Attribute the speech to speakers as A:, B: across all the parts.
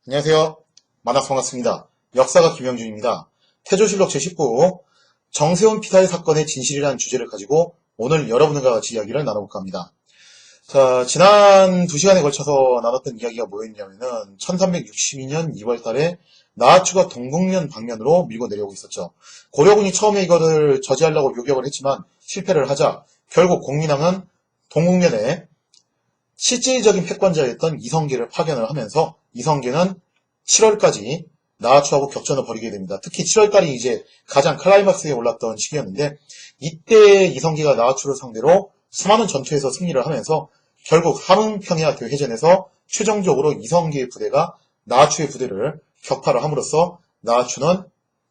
A: 안녕하세요. 만나서 반갑습니다. 역사가 김영준입니다. 태조실록 제19 정세훈 피살 사건의 진실이라는 주제를 가지고 오늘 여러분과 같이 이야기를 나눠볼까 합니다. 자, 지난 2시간에 걸쳐서 나눴던 이야기가 뭐였냐면은 1362년 2월 달에 나아추가 동국면 방면으로 밀고 내려오고 있었죠. 고려군이 처음에 이거를 저지하려고 요격을 했지만 실패를 하자 결국 공민왕은 동국면에 실질적인 패권자였던 이성계를 파견을 하면서 이성계는 7월까지 나아추하고 격전을 벌이게 됩니다. 특히 7월달이 이제 가장 클라이막스에 올랐던 시기였는데 이때 이성계가 나아추를 상대로 수많은 전투에서 승리를 하면서 결국 함흥평야 대회전에서 최종적으로 이성계의 부대가 나아추의 부대를 격파를 함으로써 나아추는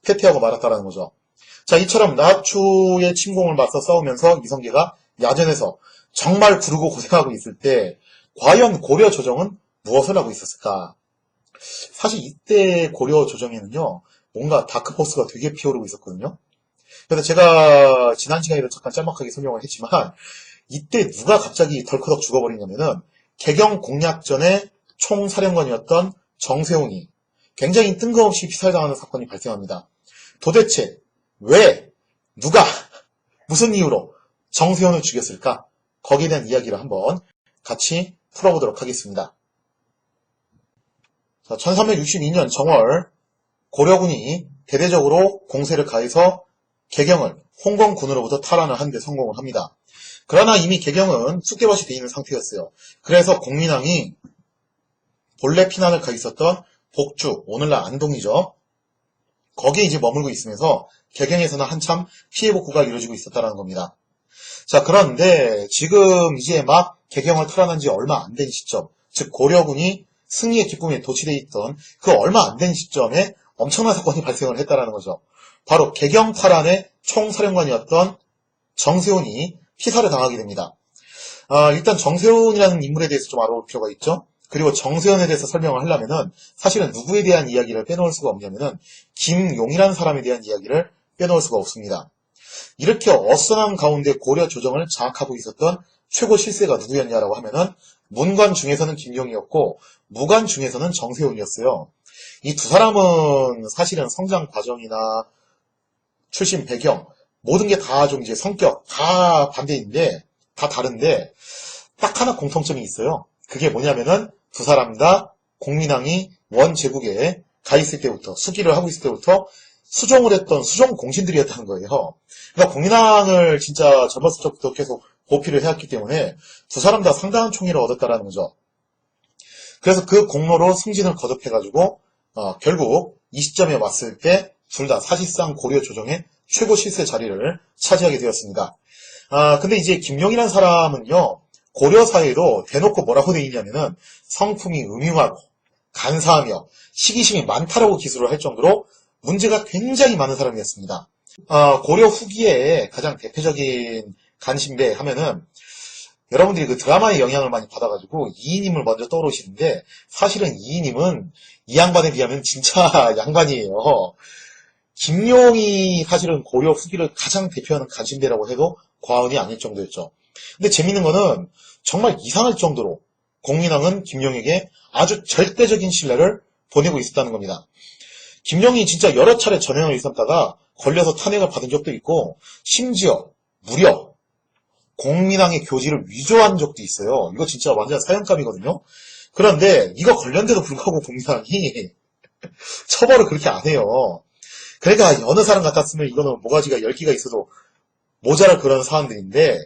A: 패퇴하고 말았다는 거죠. 자, 이처럼 나아추의 침공을 맞서 싸우면서 이성계가 야전에서 정말 구르고 고생하고 있을 때 과연 고려 조정은 무엇을 하고 있었을까? 사실 이때 고려 조정에는요, 뭔가 다크포스가 되게 피어오르고 있었거든요. 그래서 제가 지난 시간에도 잠깐 짤막하게 설명을 했지만 이때 누가 갑자기 덜커덕 죽어버리냐면은 개경 공략전의 총사령관이었던 정세웅이 굉장히 뜬금없이 피살당하는 사건이 발생합니다. 도대체 왜, 누가, 무슨 이유로 정세훈을 죽였을까? 거기에 대한 이야기를 한번 같이 풀어보도록 하겠습니다. 자, 1362년 정월 고려군이 대대적으로 공세를 가해서 개경을 홍건군으로부터 탈환을 하는 데 성공을 합니다. 그러나 이미 개경은 쑥대밭이 되어 있는 상태였어요. 그래서 공민왕이 본래 피난을 가 있었던 복주, 오늘날 안동이죠. 거기에 이제 머물고 있으면서 개경에서는 한참 피해 복구가 이루어지고 있었다는 겁니다. 자, 그런데 지금 이제 막 개경을 탈환한 지 얼마 안 된 시점, 즉 고려군이 승리의 기쁨에 도취되어 있던 그 얼마 안 된 시점에 엄청난 사건이 발생을 했다는 거죠. 바로 개경 탈환의 총사령관이었던 정세훈이 피살을 당하게 됩니다. 일단 정세훈이라는 인물에 대해서 좀 알아볼 필요가 있죠. 그리고 정세훈에 대해서 설명을 하려면은 사실은 누구에 대한 이야기를 빼놓을 수가 없냐면은 김용이라는 사람에 대한 이야기를 빼놓을 수가 없습니다. 이렇게 어선한 가운데 고려 조정을 장악하고 있었던 최고 실세가 누구였냐라고 하면은 문관 중에서는 김용이었고 무관 중에서는 정세훈이었어요. 이 두 사람은 사실은 성장 과정이나 출신 배경 모든 게 다 좀 이제 성격 다 반대인데 다 다른데 딱 하나 공통점이 있어요. 그게 뭐냐면은 두 사람 다 공민왕이 원제국에 가 있을 때부터 수기를 하고 있을 때부터 수종을 했던 수종 공신들이었다는 거예요. 그러니까 공민왕을 진짜 젊었을 적부터 계속 보필을 해왔기 때문에 두 사람 다 상당한 총애를 얻었다라는 거죠. 그래서 그 공로로 승진을 거듭해가지고 결국 이 시점에 왔을 때 둘 다 사실상 고려 조정의 최고 실세 자리를 차지하게 되었습니다. 근데 이제 김용이라는 사람은요, 고려 사회에도 대놓고 뭐라고 돼 있냐면은 성품이 음흉하고 간사하며 시기심이 많다라고 기술을 할 정도로 문제가 굉장히 많은 사람이었습니다. 고려 후기에 가장 대표적인 간신배 하면은 여러분들이 그 드라마의 영향을 많이 받아가지고 이인임을 먼저 떠오르시는데 사실은 이인임은 이 양반에 비하면 진짜 양반이에요. 김용이 사실은 고려 후기를 가장 대표하는 간신배라고 해도 과언이 아닐 정도였죠. 근데 재밌는 거는 정말 이상할 정도로 공민왕은 김용에게 아주 절대적인 신뢰를 보내고 있었다는 겁니다. 김용이 진짜 여러 차례 전횡을 일삼다가 걸려서 탄핵을 받은 적도 있고 심지어 무려 공민왕의 교지를 위조한 적도 있어요. 이거 진짜 완전 사형감이거든요. 그런데 이거 걸렸는데도 불구하고 공민왕이 처벌을 그렇게 안 해요. 그러니까 어느 사람 같았으면 이거는 모가지가 10개가 있어도 모자랄 그런 사안들인데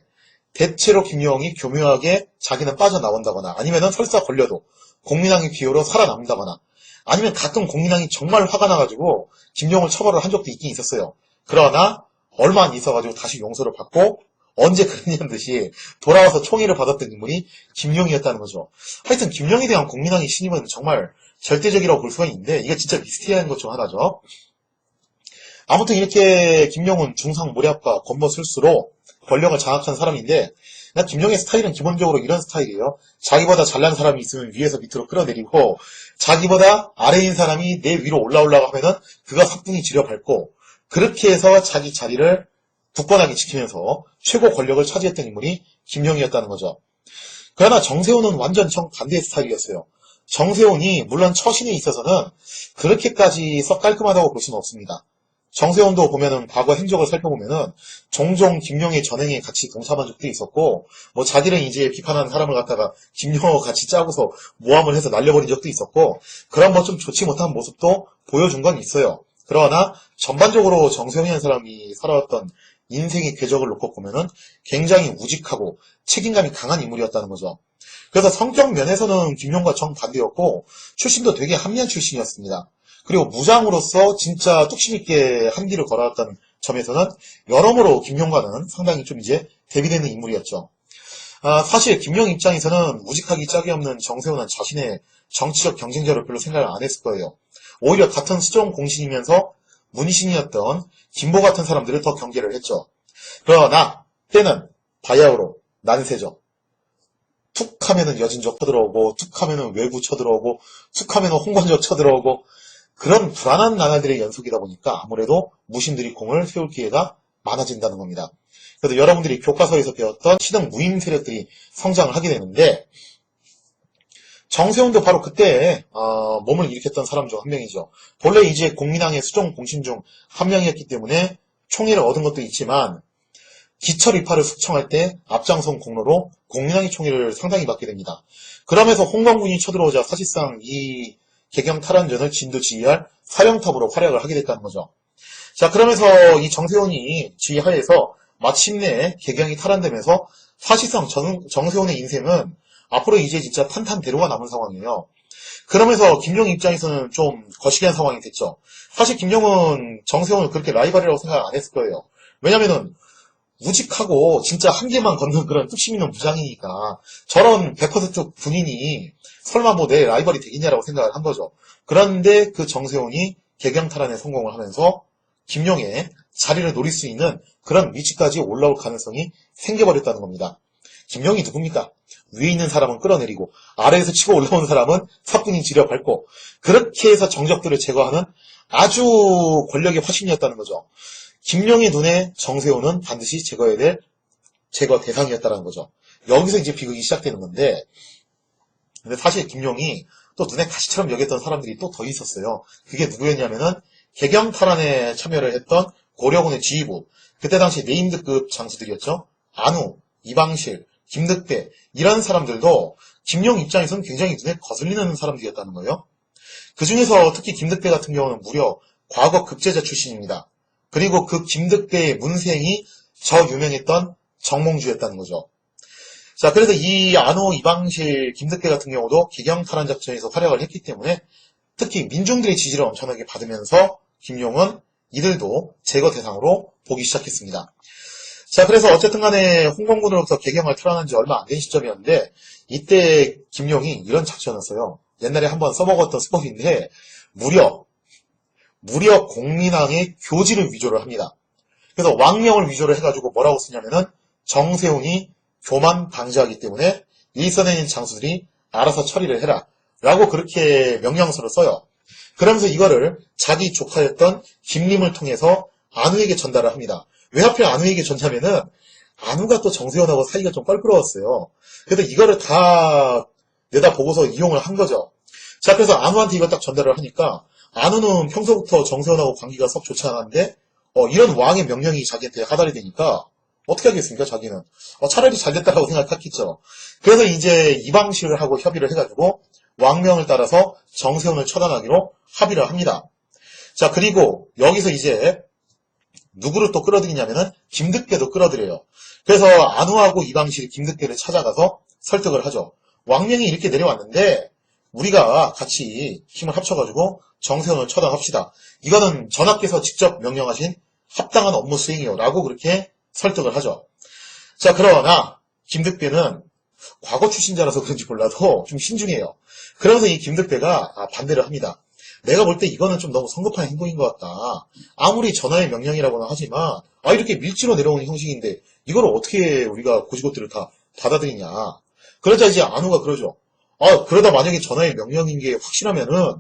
A: 대체로 김용이 교묘하게 자기는 빠져나온다거나 아니면 설사 걸려도 공민왕의 기호로 살아남는다거나 아니면 가끔 공민왕이 정말 화가 나가지고 김용을 처벌을 한 적도 있긴 있었어요. 그러나 얼마 안 있어가지고 다시 용서를 받고 언제 그랬냐는 듯이 돌아와서 총애를 받았던 인물이 김용이었다는 거죠. 하여튼 김용에 대한 공민왕의 신임은 정말 절대적이라고 볼 수가 있는데 이게 진짜 미스테리한 것 중 하나죠. 아무튼 이렇게 김용은 중상 모략과 권모술수로 권력을 장악한 사람인데 김용의 스타일은 기본적으로 이런 스타일이에요. 자기보다 잘난 사람이 있으면 위에서 밑으로 끌어내리고 자기보다 아래인 사람이 내 위로 올라오려고 하면은 그가 사뿐히 지려밟고 그렇게 해서 자기 자리를 굳건하게 지키면서 최고 권력을 차지했던 인물이 김용이었다는 거죠. 그러나 정세훈은 완전 정반대의 스타일이었어요. 정세훈이 물론 처신에 있어서는 그렇게까지 썩 깔끔하다고 볼 수는 없습니다. 정세훈도 보면은 과거 행적을 살펴보면은 종종 김용의 전행에 같이 동참한 적도 있었고, 뭐 자기를 이제 비판하는 사람을 갖다가 김용하고 같이 짜고서 모함을 해서 날려버린 적도 있었고, 그런 뭐 좀 좋지 못한 모습도 보여준 건 있어요. 그러나 전반적으로 정세훈이라는 사람이 살아왔던 인생의 궤적을 놓고 보면은 굉장히 우직하고 책임감이 강한 인물이었다는 거죠. 그래서 성격 면에서는 김용과 정반대였고, 출신도 되게 합리한 출신이었습니다. 그리고 무장으로서 진짜 뚝심 있게 한길을 걸어왔다는 점에서는 여러모로 김용과는 상당히 좀 이제 대비되는 인물이었죠. 사실 김용 입장에서는 우직하기 짝이 없는 정세훈은 자신의 정치적 경쟁자로 별로 생각을 안 했을 거예요. 오히려 같은 수종 공신이면서 문신이었던 김보 같은 사람들을 더 경계를 했죠. 그러나 때는 바야흐로 난세죠. 툭 하면은 여진족 쳐들어오고, 툭 하면은 외구 쳐들어오고, 툭 하면은 홍건적 쳐들어오고, 그런 불안한 나날들의 연속이다 보니까 아무래도 무신들이 공을 세울 기회가 많아진다는 겁니다. 그래서 여러분들이 교과서에서 배웠던 신흥 무임 세력들이 성장을 하게 되는데, 정세훈도 바로 그때 몸을 일으켰던 사람 중 한 명이죠. 본래 이제 공민왕의 수종 공신 중 한 명이었기 때문에 총애를 얻은 것도 있지만 기철 이파를 숙청할 때 앞장선 공로로 공민왕의 총애를 상당히 받게 됩니다. 그러면서 홍건군이 쳐들어오자 사실상 이 개경 탈환전을 진두지휘할 사령탑으로 활약을 하게 됐다는 거죠. 자, 그러면서 이 정세훈이 지휘하에서 마침내 개경이 탈환되면서 사실상 정세훈의 인생은 앞으로 이제 진짜 탄탄대로가 남은 상황이에요. 그러면서 김용 입장에서는 좀 거시기한 상황이 됐죠. 사실 김용은 정세훈을 그렇게 라이벌이라고 생각 안 했을 거예요. 왜냐면은 우직하고 진짜 한계만 걷는 그런 뚝심 있는 무장이니까 저런 100% 군인이 설마 뭐 내 라이벌이 되겠냐라고 생각을 한 거죠. 그런데 그 정세훈이 개경탈환에 성공을 하면서 김용의 자리를 노릴 수 있는 그런 위치까지 올라올 가능성이 생겨버렸다는 겁니다. 김용이 누굽니까? 위에 있는 사람은 끌어내리고 아래에서 치고 올라온 사람은 사뿐히 지려밟고 그렇게 해서 정적들을 제거하는 아주 권력의 화신이었다는 거죠. 김용의 눈에 정세훈은 반드시 제거해야 될 제거 대상이었다는 거죠. 여기서 이제 비극이 시작되는 건데, 근데 사실 김용이 또 눈에 가시처럼 여겼던 사람들이 또 더 있었어요. 그게 누구였냐면은 개경 탈환에 참여를 했던 고려군의 지휘부, 그때 당시 네임드급 장수들이었죠. 안우, 이방실, 김득대 이런 사람들도 김용 입장에서는 굉장히 눈에 거슬리는 사람들이었다는 거예요. 그 중에서 특히 김득대 같은 경우는 무려 과거 급제자 출신입니다. 그리고 그 김득대의 문생이 저 유명했던 정몽주였다는 거죠. 자, 그래서 이 안호, 이방실, 김득대 같은 경우도 개경 탈환 작전에서 활약을 했기 때문에 특히 민중들의 지지를 엄청나게 받으면서 김용은 이들도 제거 대상으로 보기 시작했습니다. 자, 그래서 어쨌든 간에 홍건군으로부터 개경을 탈환한 지 얼마 안 된 시점이었는데 이때 김용이 이런 작전을 써요. 옛날에 한번 써먹었던 수법인데 무려 공민왕의 교지를 위조를 합니다. 그래서 왕명을 위조를 해가지고 뭐라고 쓰냐면은 정세훈이 교만 방지하기 때문에 일선에 있는 장수들이 알아서 처리를 해라 라고 그렇게 명령서를 써요. 그러면서 이거를 자기 조카였던 김림을 통해서 안우에게 전달을 합니다. 왜 하필 안우에게 줬냐면은 안우가 또 정세훈하고 사이가 좀 껄끄러웠어요. 그래서 이거를 다 내다보고서 이용을 한 거죠. 자, 그래서 안우한테 이걸 딱 전달을 하니까 안우는 평소부터 정세훈하고 관계가 썩 좋지 않았는데 이런 왕의 명령이 자기한테 하달이 되니까 어떻게 하겠습니까, 자기는. 차라리 잘 됐다라고 생각했겠죠. 그래서 이제 이방실을 하고 협의를 해가지고 왕명을 따라서 정세훈을 처단하기로 합의를 합니다. 자, 그리고 여기서 이제 누구를 또 끌어들이냐면은 김득대도 끌어들여요. 그래서 안우하고 이방실이 김득대를 찾아가서 설득을 하죠. 왕명이 이렇게 내려왔는데 우리가 같이 힘을 합쳐가지고 정세훈을 처단합시다. 이거는 전하께서 직접 명령하신 합당한 업무 수행이요 라고 그렇게 설득을 하죠. 자, 그러나 김득대는 과거 출신자라서 그런지 몰라도 좀 신중해요. 그러면서 이 김득대가 반대를 합니다. 내가 볼 때 이거는 좀 너무 성급한 행동인 것 같다. 아무리 전하의 명령이라고는 하지만 이렇게 밀지로 내려오는 형식인데 이걸 어떻게 우리가 고지고대로 다 받아들이냐. 그러자 이제 안우가 그러죠. 그러다 만약에 전하의 명령인 게 확실하면은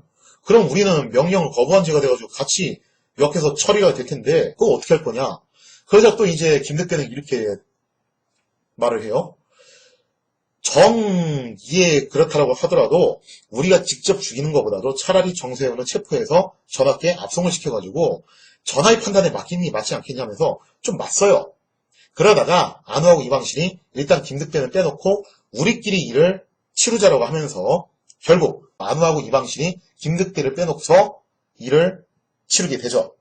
A: 그럼 우리는 명령을 거부한 죄가 돼가지고 같이 역해서 처리가 될 텐데 그거 어떻게 할 거냐. 그러자 또 이제 김득대는 이렇게 말을 해요. 정의에 그렇다라고 하더라도 우리가 직접 죽이는 것보다도 차라리 정세훈을 체포해서 전학계 압송을 시켜가지고 전하의 판단에 맡기니 맞지 않겠냐 하면서 좀 맞서요. 그러다가 안우하고 이방신이 일단 김득대는 빼놓고 우리끼리 일을 치르자라고 하면서 결국 안우하고 이방신이 김득대를 빼놓고서 일을 치르게 되죠.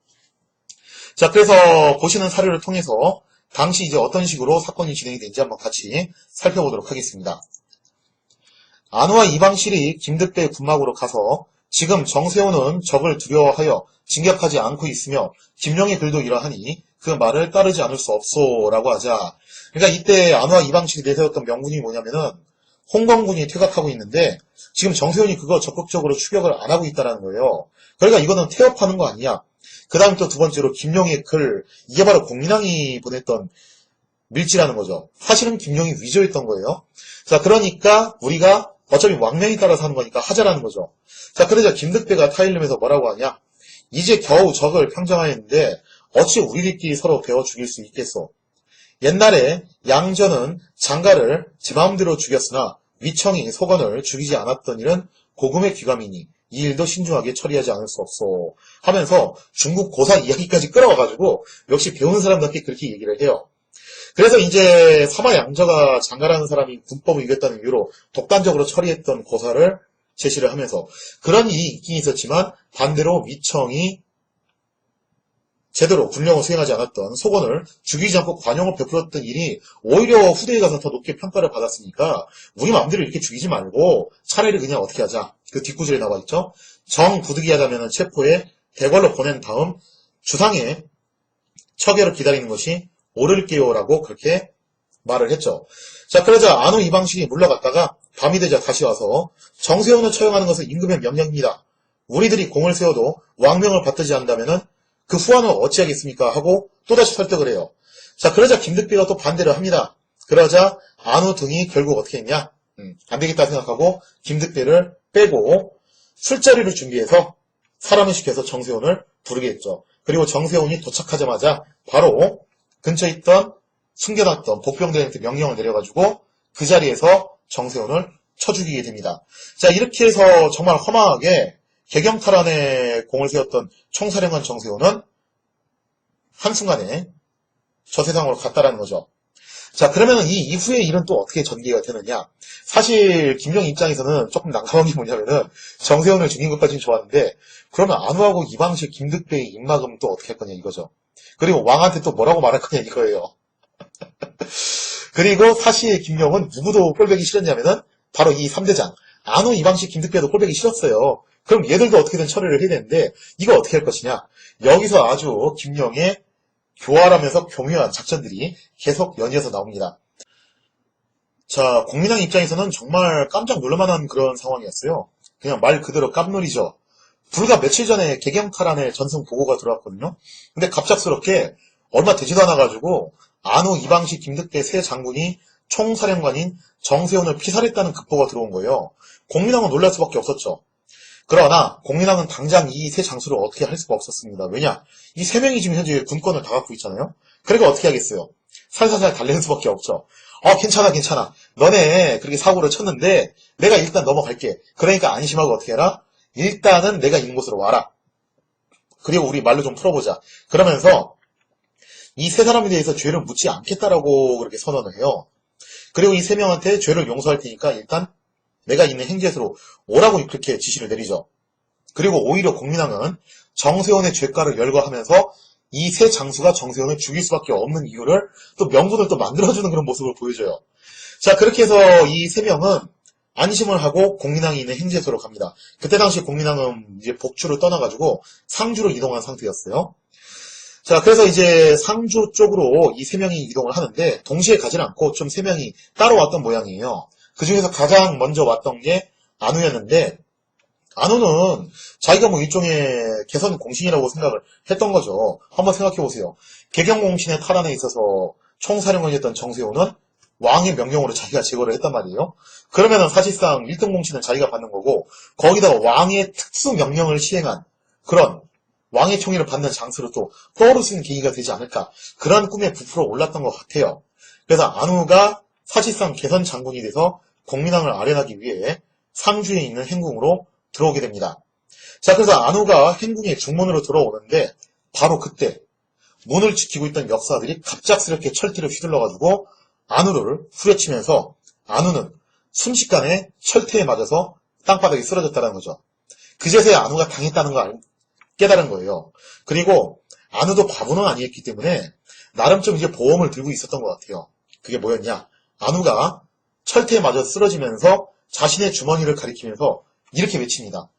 A: 자, 그래서 보시는 사료를 통해서 당시 이제 어떤 식으로 사건이 진행이 된지 한번 같이 살펴보도록 하겠습니다. 안우와 이방실이 김득대의 군막으로 가서 지금 정세호는 적을 두려워하여 진격하지 않고 있으며 김용의 글도 이러하니 그 말을 따르지 않을 수 없소라고 하자. 그러니까 이때 안우와 이방실이 내세웠던 명분이 뭐냐면은 홍건군이 퇴각하고 있는데 지금 정세훈이 그거 적극적으로 추격을 안 하고 있다는 거예요. 그러니까 이거는 태업하는 거 아니야. 그 다음 또 두 번째로 김용의 글, 이게 바로 공민왕이 보냈던 밀지라는 거죠. 사실은 김용이 위조했던 거예요. 자, 그러니까 우리가 어차피 왕명에 따라서 하는 거니까 하자라는 거죠. 자, 그러자 김득대가 타일름에서 뭐라고 하냐? 이제 겨우 적을 평정하였는데 어찌 우리들끼리 서로 베어 죽일 수 있겠소? 옛날에 양전은 장가를 제 마음대로 죽였으나 위청이 소건을 죽이지 않았던 일은 고금의 귀감이니 이 일도 신중하게 처리하지 않을 수 없소 하면서 중국 고사 이야기까지 끌어와가지고 역시 배운 사람답게 그렇게 얘기를 해요. 그래서 이제 사마양저가 장가라는 사람이 군법을 이겼다는 이유로 독단적으로 처리했던 고사를 제시를 하면서 그런 일이 있긴 있었지만 반대로 위청이 제대로 군령을 수행하지 않았던 소건을 죽이지 않고 관용을 베풀었던 일이 오히려 후대에 가서 더 높게 평가를 받았으니까 우리 마음대로 이렇게 죽이지 말고 차라리 그냥 어떻게 하자. 그 뒷구절에 나와 있죠. 정 부득이하다면 체포에 대궐로 보낸 다음 주상의 처결을 기다리는 것이 옳을게요라고 그렇게 말을 했죠. 자, 그러자 안우 이방식이 물러갔다가 밤이 되자 다시 와서 정세훈을 처형하는 것은 임금의 명령입니다. 우리들이 공을 세워도 왕명을 받들지 않는다면은 그 후환을 어찌하겠습니까? 하고 또다시 설득을 해요. 자, 그러자 김득비가 또 반대를 합니다. 그러자 안우 등이 결국 어떻게 했냐? 안 되겠다 생각하고 김득비를 빼고 술자리를 준비해서 사람을 시켜서 정세훈을 부르게 했죠. 그리고 정세훈이 도착하자마자 바로 근처에 있던 숨겨놨던 복병들한테 명령을 내려가지고 그 자리에서 정세훈을 쳐 죽이게 됩니다. 자, 이렇게 해서 정말 허망하게 개경탈환에 공을 세웠던 총사령관 정세훈은 한순간에 저 세상으로 갔다라는 거죠. 자, 그러면 이 이후의 일은 또 어떻게 전개가 되느냐? 사실 김용 입장에서는 조금 난감한 게 뭐냐면은 정세훈을 죽인 것까지는 좋았는데 그러면 안우하고 이방실 김득배의 입막음 또 어떻게 할 거냐 이거죠. 그리고 왕한테 또 뭐라고 말할 거냐 이거예요. 그리고 사실 김용은 누구도 꼴보기 싫었냐면은 바로 이 3대장 안우 이방실 김득배도 꼴보기 싫었어요. 그럼 얘들도 어떻게든 처리를 해야 되는데 이거 어떻게 할 것이냐? 여기서 아주 김용의 교활하면서 교묘한 작전들이 계속 연이어서 나옵니다. 자, 공민왕 입장에서는 정말 깜짝 놀랄만한 그런 상황이었어요. 그냥 말 그대로 깜놀이죠. 불과 며칠 전에 개경탈환의 전승 보고가 들어왔거든요. 근데 갑작스럽게 얼마 되지도 않아가지고 안우 이방시 김득대 세 장군이 총사령관인 정세훈을 피살했다는 급보가 들어온 거예요. 공민왕은 놀랄 수밖에 없었죠. 그러나 공민왕은 당장 이 세 장수를 어떻게 할 수가 없었습니다. 왜냐? 이 세 명이 지금 현재 군권을 다 갖고 있잖아요. 그러니까 어떻게 하겠어요? 살살살 달래는 수밖에 없죠. 괜찮아. 너네 그렇게 사고를 쳤는데 내가 일단 넘어갈게. 그러니까 안심하고 어떻게 해라? 일단은 내가 있는 곳으로 와라. 그리고 우리 말로 좀 풀어보자. 그러면서 이 세 사람에 대해서 죄를 묻지 않겠다라고 그렇게 선언을 해요. 그리고 이 세 명한테 죄를 용서할 테니까 일단 내가 있는 행제소로 오라고 그렇게 지시를 내리죠. 그리고 오히려 공민왕은 정세훈의 죄가를 열거하면서 이 세 장수가 정세훈을 죽일 수밖에 없는 이유를 또 명분을 또 만들어주는 그런 모습을 보여줘요. 자, 그렇게 해서 이 세 명은 안심을 하고 공민왕이 있는 행제소로 갑니다. 그때 당시 공민왕은 이제 복주를 떠나가지고 상주로 이동한 상태였어요. 자, 그래서 이제 상주 쪽으로 이 세 명이 이동을 하는데 동시에 가진 않고 좀 세 명이 따로 왔던 모양이에요. 그 중에서 가장 먼저 왔던 게 안우였는데 안우는 자기가 뭐 일종의 개선 공신이라고 생각을 했던 거죠. 한번 생각해 보세요. 개경공신의 탈환에 있어서 총사령관이었던 정세훈은 왕의 명령으로 자기가 제거를 했단 말이에요. 그러면은 사실상 1등 공신은 자기가 받는 거고 거기다가 왕의 특수 명령을 시행한 그런 왕의 총애를 받는 장수로 또 떠오를 수 있는 계기가 되지 않을까 그런 꿈에 부풀어 올랐던 것 같아요. 그래서 안우가 사실상 개선 장군이 돼서 공민왕을 아련하기 위해 상주에 있는 행궁으로 들어오게 됩니다. 자, 그래서 안우가 행궁의 중문으로 들어오는데 바로 그때 문을 지키고 있던 역사들이 갑작스럽게 철퇴를 휘둘러가지고 안우를 후려치면서 안우는 순식간에 철퇴에 맞아서 땅바닥에 쓰러졌다는 거죠. 그제서야 안우가 당했다는 걸 깨달은 거예요. 그리고 안우도 바보는 아니었기 때문에 나름 좀 이제 보험을 들고 있었던 것 같아요. 그게 뭐였냐? 안우가 철퇴에 맞아 쓰러지면서 자신의 주머니를 가리키면서 이렇게 외칩니다.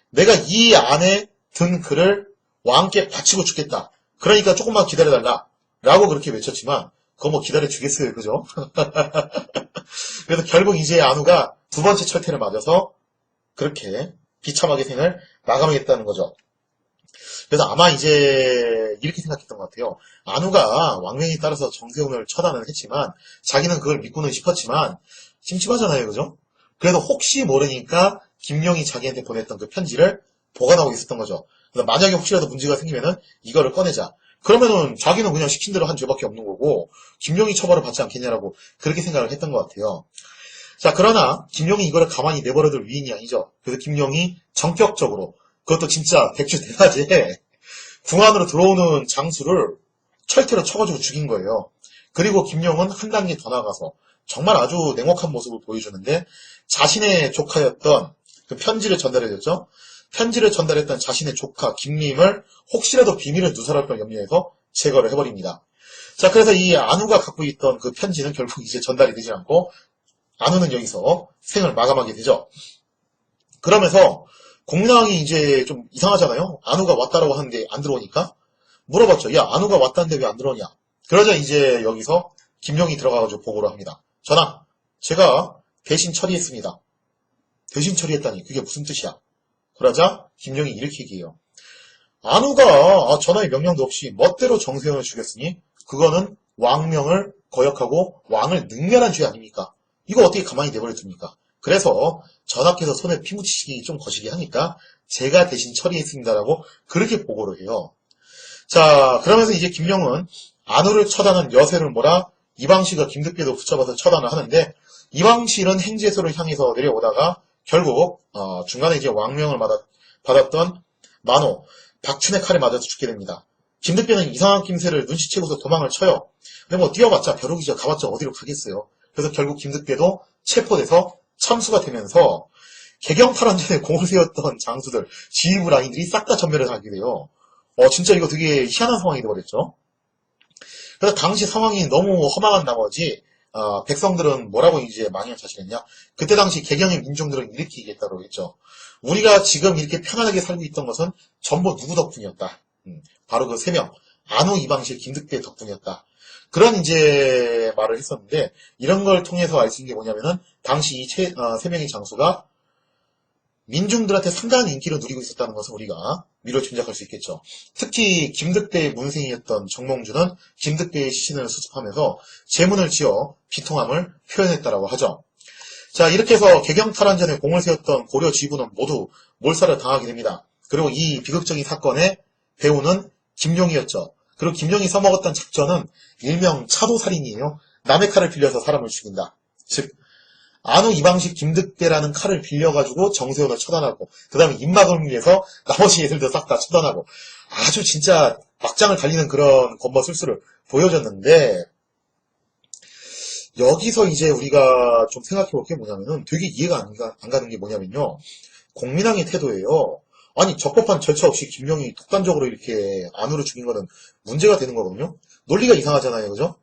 A: 내가 이 안에 든 글을 왕께 바치고 죽겠다. 그러니까 조금만 기다려달라. 라고 그렇게 외쳤지만 그거 뭐 기다려주겠어요. 그죠? 그래서 결국 이제 안우가 두 번째 철퇴를 맞아서 그렇게 비참하게 생을 마감하겠다는 거죠. 그래서 아마 이제 이렇게 생각했던 것 같아요. 안우가 왕명에 따라서 정세훈을 처단은 했지만 자기는 그걸 믿고는 싶었지만 심심하잖아요. 그죠? 그래서 혹시 모르니까 김용이 자기한테 보냈던 그 편지를 보관하고 있었던 거죠. 그래서 만약에 혹시라도 문제가 생기면은 이거를 꺼내자. 그러면은 자기는 그냥 시킨 대로 한 죄밖에 없는 거고 김용이 처벌을 받지 않겠냐라고 그렇게 생각을 했던 것 같아요. 자, 그러나 김용이 이거를 가만히 내버려둘 위인이 아니죠. 그래서 김용이 전격적으로 그것도 진짜 백주대낮에 궁 안으로 들어오는 장수를 철퇴로 쳐가지고 죽인 거예요. 그리고 김용은 한 단계 더 나가서 정말 아주 냉혹한 모습을 보여주는데 자신의 조카였던 그 편지를 전달해줬죠. 편지를 전달했던 자신의 조카 김림을 혹시라도 비밀을 누설할 걸 염려해서 제거를 해버립니다. 자, 그래서 이 안우가 갖고 있던 그 편지는 결국 이제 전달이 되지 않고 안우는 여기서 생을 마감하게 되죠. 그러면서 공민왕이 이제 좀 이상하잖아요. 안우가 왔다라고 하는데 안 들어오니까 물어봤죠. 야, 안우가 왔다는데 왜 안 들어오냐? 그러자 이제 여기서 김용이 들어가가지고 보고를 합니다. 전하, 제가 대신 처리했습니다. 대신 처리했다니 그게 무슨 뜻이야? 그러자 김용이 이렇게 얘기해요. 안우가 전하의 명령도 없이 멋대로 정세훈을 죽였으니 그거는 왕명을 거역하고 왕을 능멸한 죄 아닙니까? 이거 어떻게 가만히 내버려 둡니까? 그래서 전하께서 손에 피 묻히기 좀 거시기 하니까 제가 대신 처리했습니다라고 그렇게 보고를 해요. 자, 그러면서 이제 김용은 안우를 처단한 여세를 몰아 이방실과 김득배도 붙잡아서 처단을 하는데 이방실은 행제소를 향해서 내려오다가 결국 중간에 이제 왕명을 받았던 만호 박춘의 칼에 맞아서 죽게 됩니다. 김득배는 이상한 낌새를 눈치채고서 도망을 쳐요. 근데 뭐 뛰어봤자 벼룩이죠. 가봤자 어디로 가겠어요. 그래서 결국 김득배도 체포돼서 참수가 되면서 개경탈환전에 공을 세웠던 장수들, 지휘부 라인들이 싹 다 전멸을 하게 돼요. 진짜 이거 되게 희한한 상황이 되어버렸죠. 그래서 당시 상황이 너무 험악한 나머지 백성들은 뭐라고 이제 망연을 자신했냐? 그때 당시 개경의 민중들은 이렇게 얘기했다고 했죠. 우리가 지금 이렇게 편안하게 살고 있던 것은 전부 누구 덕분이었다. 바로 그 세 명, 안우, 이방실, 김득배 덕분이었다. 그런 이제 말을 했었는데 이런 걸 통해서 알 수 있는 게 뭐냐면은 당시 이 세 명의 장수가 민중들한테 상당한 인기를 누리고 있었다는 것을 우리가 미뤄 짐작할 수 있겠죠. 특히 김득배의 문생이었던 정몽주는 김득배의 시신을 수습하면서 제문을 지어 비통함을 표현했다라고 하죠. 자, 이렇게 해서 개경탈환전에 공을 세웠던 고려 지부는 모두 몰살을 당하게 됩니다. 그리고 이 비극적인 사건의 배우는 김용이었죠. 그리고 김용이 써먹었던 작전은 일명 차도살인이에요. 남의 칼을 빌려서 사람을 죽인다. 즉 안우, 이방식, 김득배라는 칼을 빌려가지고 정세훈을 처단하고 그 다음에 입막을 위해서 나머지 애들도 싹 다 처단하고 아주 진짜 막장을 달리는 그런 권모술수를 보여줬는데 여기서 이제 우리가 좀 생각해볼 게 뭐냐면은 되게 이해가 안 가는 게 뭐냐면요. 공민왕의 태도예요. 아니 적법한 절차 없이 김용이 독단적으로 이렇게 안우를 죽인 거는 문제가 되는 거거든요. 논리가 이상하잖아요. 그죠?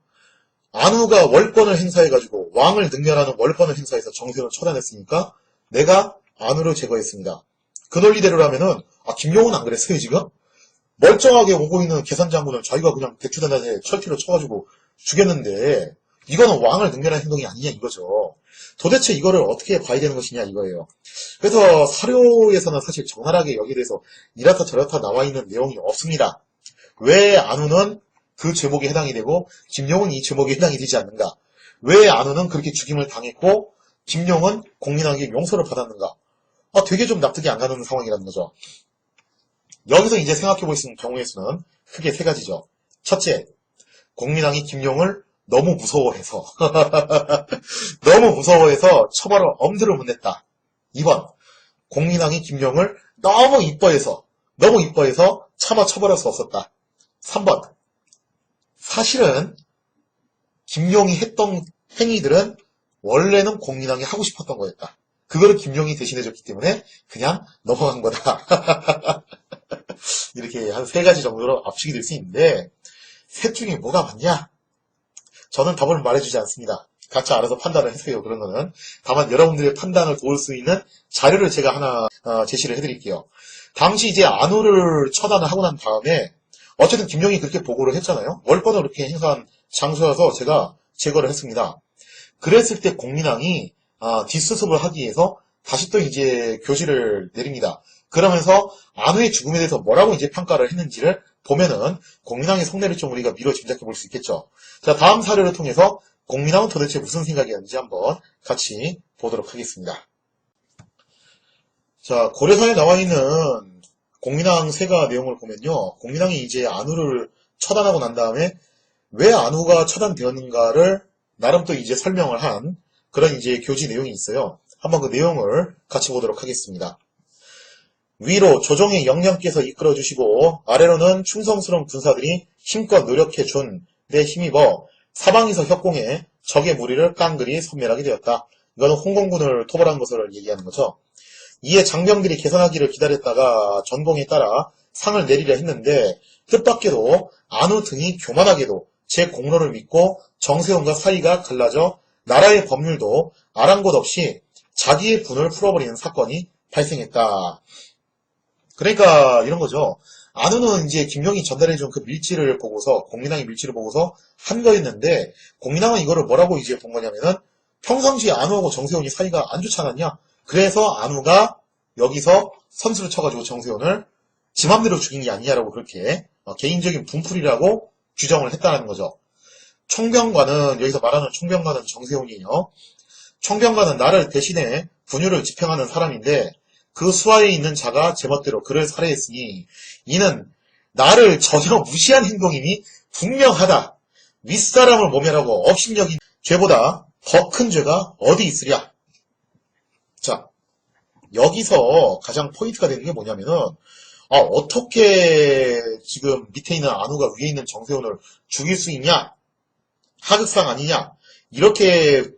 A: 안우가 월권을 행사해가지고 왕을 능멸하는 월권을 행사해서 정세훈을 처단했으니까 내가 안우를 제거했습니다. 그 논리대로라면은 김용은 안 그랬어요 지금? 멀쩡하게 오고 있는 계산장군을 자기가 그냥 백주단한테 철퇴로 쳐가지고 죽였는데 이거는 왕을 능멸한 행동이 아니냐 이거죠. 도대체 이거를 어떻게 봐야 되는 것이냐 이거예요. 그래서 사료에서는 사실 적나라하게 여기에 대해서 이렇다 저렇다 나와 있는 내용이 없습니다. 왜 안우는 그 제목에 해당이 되고 김용은 이 제목에 해당이 되지 않는가? 왜 안우는 그렇게 죽임을 당했고 김용은 공민왕에게 용서를 받았는가? 되게 좀 납득이 안 가는 상황이라는 거죠. 여기서 이제 생각해볼 수 있는 경우의 수는 크게 세 가지죠. 첫째, 공민왕이 김용을 너무 무서워해서 너무 무서워해서 처벌을 엄두를 못 냈다. 2번 공민왕이 김용을 너무 이뻐해서 차마 처벌할 수 없었다. 3번 사실은 김용이 했던 행위들은 원래는 공민왕이 하고 싶었던 거였다. 그거를 김용이 대신해줬기 때문에 그냥 넘어간 거다. 이렇게 한 3가지 정도로 압축이 될 수 있는데 셋 중에 뭐가 맞냐? 저는 답을 말해주지 않습니다. 각자 알아서 판단을 하세요. 그런 거는. 다만 여러분들의 판단을 도울 수 있는 자료를 제가 하나 제시를 해드릴게요. 당시 이제 안우를 처단을 하고 난 다음에 어쨌든 김용이 그렇게 보고를 했잖아요. 월권을 그렇게 행사한 장소여서 제가 제거를 했습니다. 그랬을 때 공민왕이 뒷수습을 하기 위해서 다시 또 이제 교지를 내립니다. 그러면서 안우의 죽음에 대해서 뭐라고 이제 평가를 했는지를 보면은 공민왕의 속내를 좀 우리가 미뤄 짐작해 볼 수 있겠죠. 자, 다음 사례를 통해서 공민왕은 도대체 무슨 생각이었는지 한번 같이 보도록 하겠습니다. 자, 고려사에 나와 있는 공민왕 세가 내용을 보면요. 공민왕이 이제 안우를 처단하고 난 다음에 왜 안우가 처단되었는가를 나름 또 이제 설명을 한 그런 이제 교지 내용이 있어요. 한번 그 내용을 같이 보도록 하겠습니다. 위로 조정의 영령께서 이끌어주시고 아래로는 충성스러운 군사들이 힘껏 노력해준 데 힘입어 사방에서 협공해 적의 무리를 깡그리 섬멸하게 되었다. 이거는 홍건군을 토벌한 것을 얘기하는 거죠. 이에 장병들이 개선하기를 기다렸다가 전공에 따라 상을 내리려 했는데 뜻밖에도 안우 등이 교만하게도 제 공로를 믿고 정세훈과 사이가 갈라져 나라의 법률도 아랑곳 없이 자기의 분을 풀어버리는 사건이 발생했다. 그러니까 이런 거죠. 안우는 이제 김용이 전달해준 그 밀지를 보고서 공민왕의 밀지를 보고서 한 거였는데 공민왕은 이거를 뭐라고 이제 본 거냐면은 평상시에 안우하고 정세훈이 사이가 안 좋지 않았냐? 그래서 안우가 여기서 선수를 쳐가지고 정세훈을 지 맘대로 죽인 게 아니냐라고 그렇게 개인적인 분풀이라고 규정을 했다는 거죠. 총병관은 여기서 말하는 총병관은 정세훈이에요. 총병관은 나를 대신해 분유를 집행하는 사람인데 그 수하에 있는 자가 제멋대로 그를 살해했으니 이는 나를 전혀 무시한 행동이니 분명하다. 윗사람을 모멸하고 업신여긴 죄보다 더 큰 죄가 어디 있으랴. 자, 여기서 가장 포인트가 되는 게 뭐냐면은 어떻게 지금 밑에 있는 안우가 위에 있는 정세훈을 죽일 수 있냐? 하극상 아니냐? 이렇게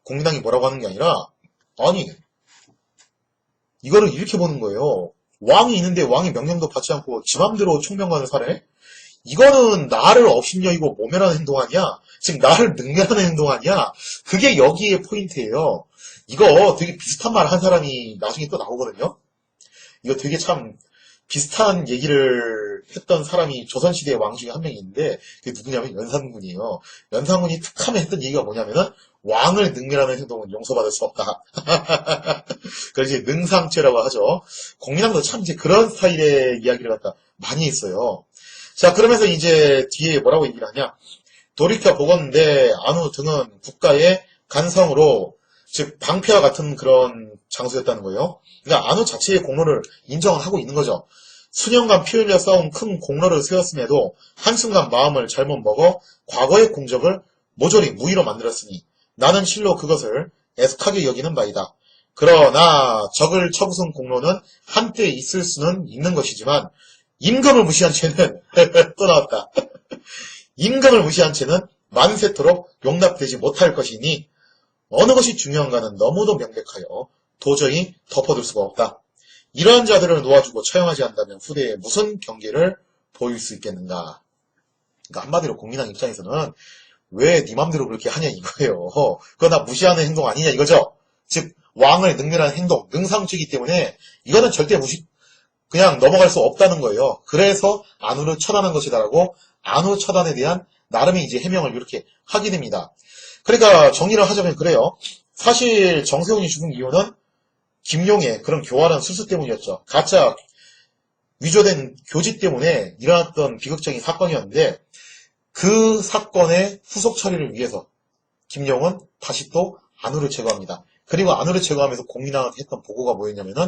A: 공민왕이 뭐라고 하는 게 아니라 아니 이거를 이렇게 보는 거예요. 왕이 있는데 왕의 명령도 받지 않고 지 맘대로 총병관을 살해? 이거는 나를 업신여기고 모멸하는 행동 아니야? 지금 나를 능멸하는 행동 아니야? 그게 여기에 포인트예요. 이거 되게 비슷한 말 한 사람이 나중에 또 나오거든요. 이거 되게 참 비슷한 얘기를 했던 사람이 조선시대의 왕 중에 한 명이 있는데 그게 누구냐면 연산군이에요. 연산군이 툭하면 했던 얘기가 뭐냐면은 왕을 능멸하는 행동은 용서받을 수 없다. 그걸 이제 능상죄라고 하죠. 공민왕도 참 이제 그런 스타일의 이야기를 갖다 많이 했어요. 자, 그러면서 이제 뒤에 뭐라고 얘기를 하냐. 돌이켜 보건대 안우 등은 국가의 간성으로 즉 방패와 같은 그런 장소였다는 거예요. 그러니까 안우 자체의 공로를 인정을 하고 있는 거죠. 수년간 피 흘려 쌓은 큰 공로를 세웠음에도 한순간 마음을 잘못 먹어 과거의 공적을 모조리 무의로 만들었으니 나는 실로 그것을 애석하게 여기는 바이다. 그러나 적을 쳐부순 공로는 한때 있을 수는 있는 것이지만 임금을 무시한 죄는 또 나왔다. 임금을 무시한 죄는 만세토록 용납되지 못할 것이니 어느 것이 중요한가는 너무도 명백하여 도저히 덮어둘 수가 없다. 이러한 자들을 놓아주고 처형하지 않는다면 후대에 무슨 경계를 보일 수 있겠는가. 그러니까 한마디로 공민왕 입장에서는 왜 네 맘대로 그렇게 하냐 이거예요. 그거 나 무시하는 행동 아니냐 이거죠. 즉 왕을 능멸하는 행동, 능상죄이기 때문에 이거는 절대 그냥 넘어갈 수 없다는 거예요. 그래서 안우를 처단한 것이다라고 안우 처단에 대한 나름의 이제 해명을 이렇게 하게 됩니다. 그러니까 정리를 하자면 그래요. 사실 정세훈이 죽은 이유는 김용의 그런 교활한 수수 때문이었죠. 가짜 위조된 교지 때문에 일어났던 비극적인 사건이었는데 그 사건의 후속 처리를 위해서 김용은 다시 또 안우를 제거합니다. 그리고 안우를 제거하면서 공민왕한테 했던 보고가 뭐였냐면은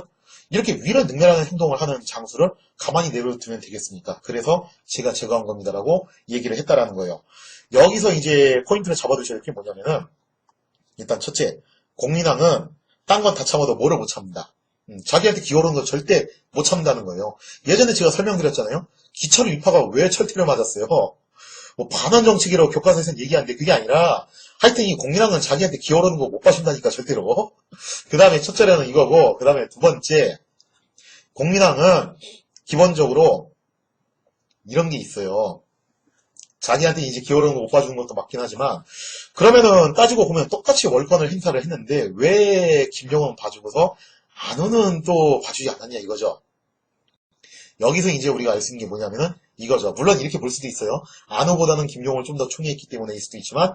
A: 이렇게 위를 능멸하는 행동을 하는 장수를 가만히 내버려두면 되겠습니까? 그래서 제가 제거한 겁니다라고 얘기를 했다라는 거예요. 여기서 이제 포인트를 잡아두셔야 될 게 뭐냐면은, 일단 첫째, 공민왕은 딴 건 다 참아도 뭐를 못 참는다. 자기한테 기어오르는 거 절대 못 참는다는 거예요. 예전에 제가 설명드렸잖아요. 기철 위파가 왜 철퇴를 맞았어요? 뭐 반환 정책이라고 교과서에서는 얘기하는데 그게 아니라 하여튼 이 공민왕은 자기한테 기어오르는 거 못 봐준다니까 절대로. 그 다음에 첫째는 이거고, 그 다음에 두 번째, 공민왕은 기본적으로 이런 게 있어요. 자기한테 이제 기어오르는 거 못 봐주는 것도 맞긴 하지만, 그러면은 따지고 보면 똑같이 월권을 행사를 했는데 왜 김용은 봐주고서 안우는 또 봐주지 않았냐 이거죠. 여기서 이제 우리가 알 수 있는 게 뭐냐면은 이거죠. 물론 이렇게 볼 수도 있어요. 안우보다는 김용을 좀 더 총애했기 때문에일 수도 있지만,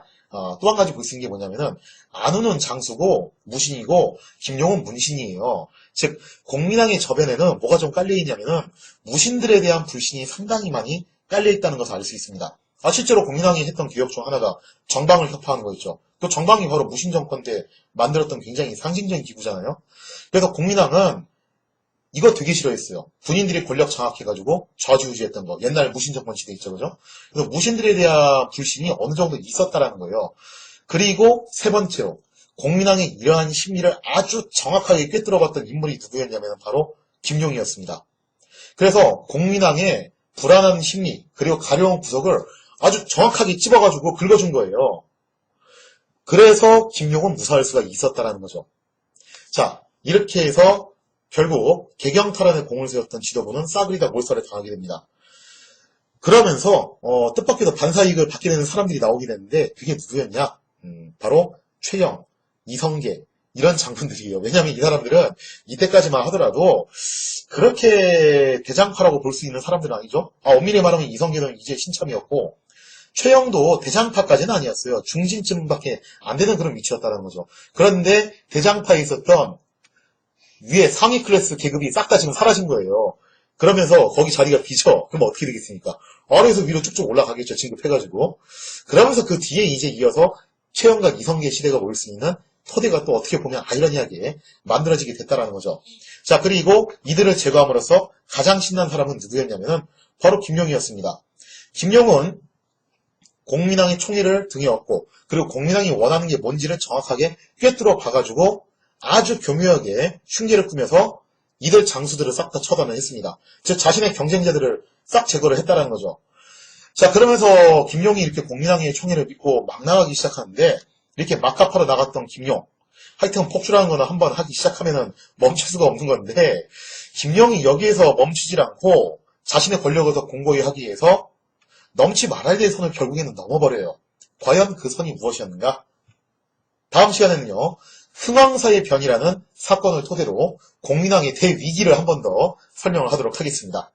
A: 또 한 가지 볼 수 있는 게 뭐냐면은 안우는 장수고 무신이고 김용은 문신이에요. 즉 공민왕의 저변에는 뭐가 좀 깔려 있냐면은 무신들에 대한 불신이 상당히 많이 깔려 있다는 것을 알 수 있습니다. 실제로 공민왕이 했던 기억 중 하나가 정방을 혁파하는 거였죠. 또 정방이 바로 무신 정권 때 만들었던 굉장히 상징적인 기구잖아요. 그래서 공민왕은 이거 되게 싫어했어요. 군인들이 권력 장악해가지고 좌지우지했던 거. 옛날 무신 정권 시대 있죠, 그죠? 그래서 무신들에 대한 불신이 어느 정도 있었다라는 거예요. 그리고 세 번째로 공민왕의 이러한 심리를 아주 정확하게 꿰뚫어봤던 인물이 누구였냐면 바로 김용이었습니다. 그래서 공민왕의 불안한 심리 그리고 가려운 구석을 아주 정확하게 찝어가지고 긁어준 거예요. 그래서 김용은 무사할 수가 있었다라는 거죠. 자, 이렇게 해서 결국 개경탈환에 공을 세웠던 지도부는 싸그리 다 몰살을 당하게 됩니다. 그러면서 뜻밖에도 반사이익을 받게 되는 사람들이 나오게 되는데 그게 누구였냐? 바로 최영, 이성계 이런 장군들이에요. 왜냐하면 이 사람들은 이때까지만 하더라도 그렇게 대장파라고 볼 수 있는 사람들은 아니죠. 엄밀히 말하면 이성계는 이제 신참이었고 최영도 대장파까지는 아니었어요. 중진쯤밖에 안 되는 그런 위치였다는 거죠. 그런데 대장파에 있었던 위에 상위 클래스 계급이 싹 다 지금 사라진 거예요. 그러면서 거기 자리가 비죠. 그럼 어떻게 되겠습니까? 아래에서 위로 쭉쭉 올라가겠죠. 진급해가지고. 그러면서 그 뒤에 이제 이어서 최영과 이성계 시대가 올 수 있는 토대가 또 어떻게 보면 아이러니하게 만들어지게 됐다라는 거죠. 자, 그리고 이들을 제거함으로써 가장 신난 사람은 누구였냐면은 바로 김용이었습니다. 김용은 공민왕의 총애를 등에 업고 그리고 공민왕이 원하는 게 뭔지를 정확하게 꿰뚫어 봐가지고 아주 교묘하게 흉계를 꾸며서 이들 장수들을 싹 다 처단을 했습니다. 즉 자신의 경쟁자들을 싹 제거를 했다는 거죠. 자, 그러면서 김용이 이렇게 공민왕의 총애를 믿고 막 나가기 시작하는데 이렇게 막가파로 나갔던 김용, 하여튼 폭주라는 거는 한번 하기 시작하면은 멈출 수가 없는 건데 김용이 여기에서 멈추질 않고 자신의 권력을 더 공고히 하기 위해서 넘지 말아야 될 선을 결국에는 넘어버려요. 과연 그 선이 무엇이었는가? 다음 시간에는요. 흥왕사의 변이라는 사건을 토대로 공민왕의 대위기를 한 번 더 설명을 하도록 하겠습니다.